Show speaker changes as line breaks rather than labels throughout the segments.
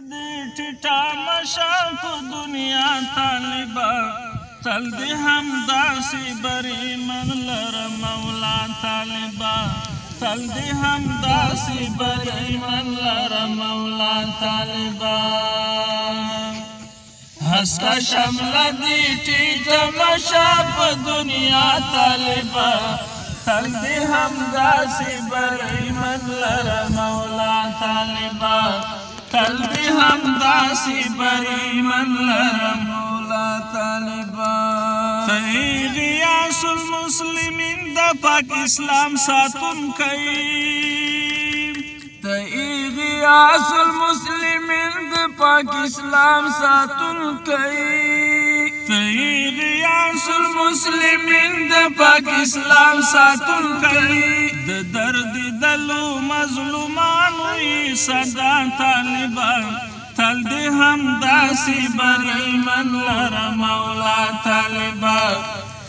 دې ټیټه مشه په دنیا طالبه تل دې همداسې بریمن لره مولا طالبه تل دې همداسې بریمن لره مولا طالبه هسکه شمله دې ټیټه مشه په دنیا طالبه تل دې همداسې بریمن لره مولا طالبه تل دې همداسې بریمن لره مولا طالبه ته غیاث المسلمین د پاک اسلام ساتونکی ته غیاث المسلمین د پاک اسلام ساتونکی ته غیاث المسلمین د پاک اسلام ساتونکی د درد دلو مظلومانو یې صدا طالبه تل دې همداسې بریمن لره مولا طالبه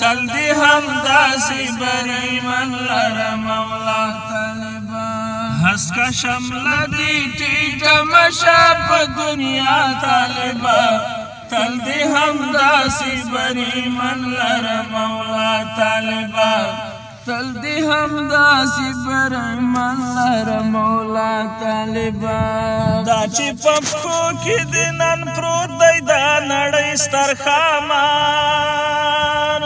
تل دې همداسې بریمن لره مولا طالبه هسکه شمله دې ټیټه مشه په دنیا طالبه تل دې همداسې بریمن لره مولا طالبه تل دې همداسې بریمن لره مولا طالبه دا چې په پښو کې دې نن پروت دی دا نړۍ ستر ښامار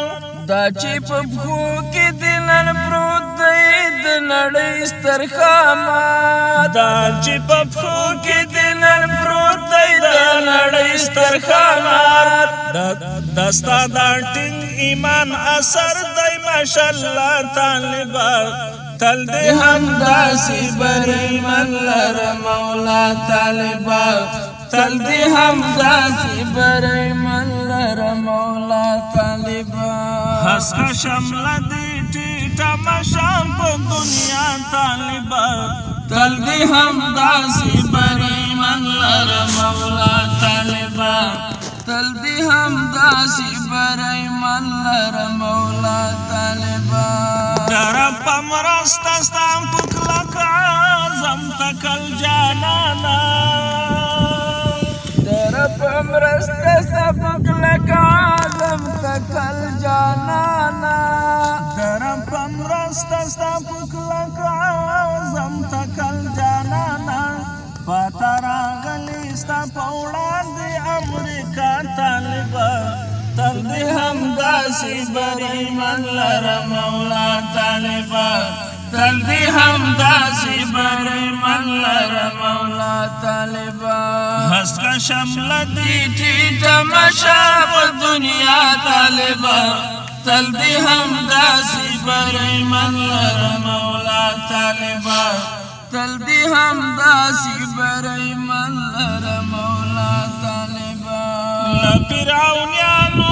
دا چې په پښو کې دې نن پروت دی د نړۍ ستر ښامار دا چې په پښو کې دې نن پروت دی د نړۍ ستر ښامار دا ستا دا ټینګ ایمان اثر دی ماشاءالله طالبه تل دې همداسې بریمن لره مولا طالبه تل دې همداسې بریمن لره مولا طالبه هسکه شمله دې ټیټه مشه په دنیا طالبه تل دې همداسې بریمن لره مولا طالبه تل دې همداسې بریمن لره مولا طالبه دره په مرسته ستا په کلک عزم تکل جانانه دره په مرسته ستا په کلک عزم تکل جانانه دره په مرسته ستا په کلک عزم تکل جانانه پاته راغلې ستا په وړاندې امریکا طالبه تل دې همداسې بریمن لره مولا طالبه تل دې همداسې بریمن لره مولا طالبه هسکه شمله دې ټیټه مشه په دنیا طالبه تل دې همداسې بریمن لره مولا طالبه تل دې همداسې بریمن لره مولا طالبه له فرعونیانو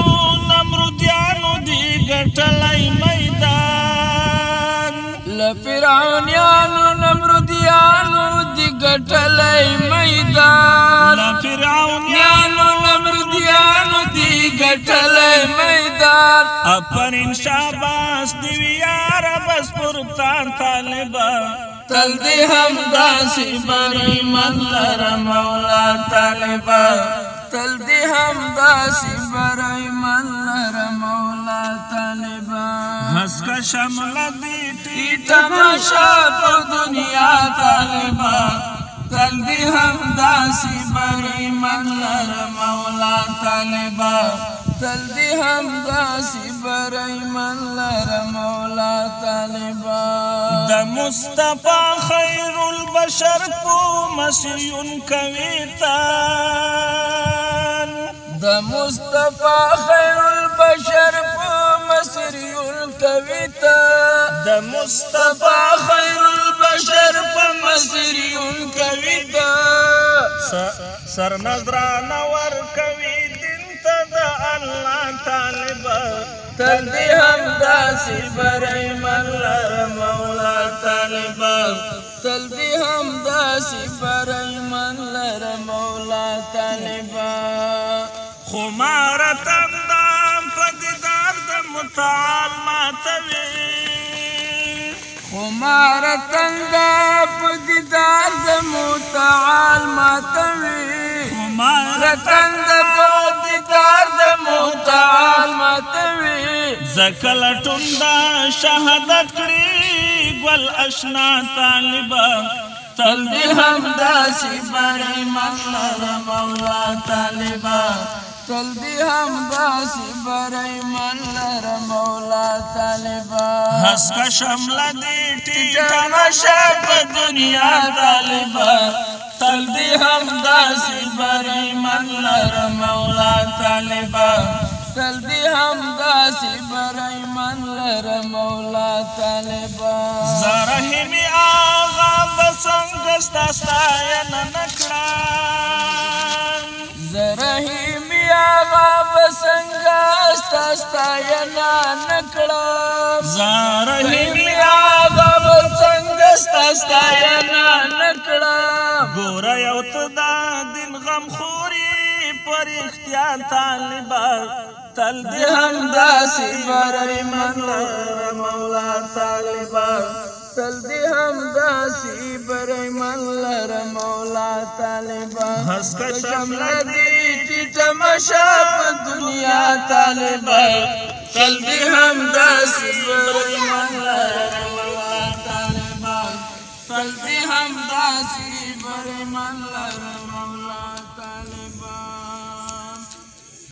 نمرودیانو دې ګټلی میدان له فرعونیانو نمرودیانو دې ګټلی میدان له فرعونیانو نمرودیانو دې ګټلی میدان افرین شاباس دې وي یاره بس پرتان طالبه تل دې همداسې بریمن لره مولا طالبه تل دې همداسې بریمن لره مولا طالبه هسکه شمله دې ټیټه مشه په دنیا طالبه تل دې همداسې بریمن لره مولا طالبه تل دې همداسې بریمن لره مولا طالبه د مصطفی خیر البشر په مسیون کوي تان د مصطفی خیر البشر په مسیون کوي تان د مصطفی خیر البشر په مسیون کوي تان سر نظرانه ورکوي د الله طالبه تل دې همداسې بریمن لره مولا طالبه تل دې همداسې بریمن لره مولا طالبه خمار تندام په دیدار د متعال ماتوي خمار تندام په دیدار د متعال ماتوي رتند پودیدار د محتال ماتوي
زکل ټوندا شهادت کړي ګل آشنا طالبا
تل دې همداسې بری منلره مولا طالبا تل دې همداسې بری منلره مولا طالبا
هسکه شمله دې ټیټه نشه په دنیا طالبا
تل دې همداسې بری منلره مولا طالبا تل دې همداسې بری منلره مولا طالبا
زرهمی آغا بسنگ ستاستاین نکړم
زرهمی آغا بسنگ ستاستاین نکړم
زرهمی
آغا بسنگ ستاستاین نکړم
ګور یو ته د دین غم خوري پر اختیار طالبا
تل دې همداسې بری منلره مولا طالبا تل دې همداسې بری منلره مولا طالبا
هسکه
شمله دې ټیټه مشه په دنیا طالبا تل دې همداسې بری منلره مولا طالبا تل دې همداسې بری منلره مولا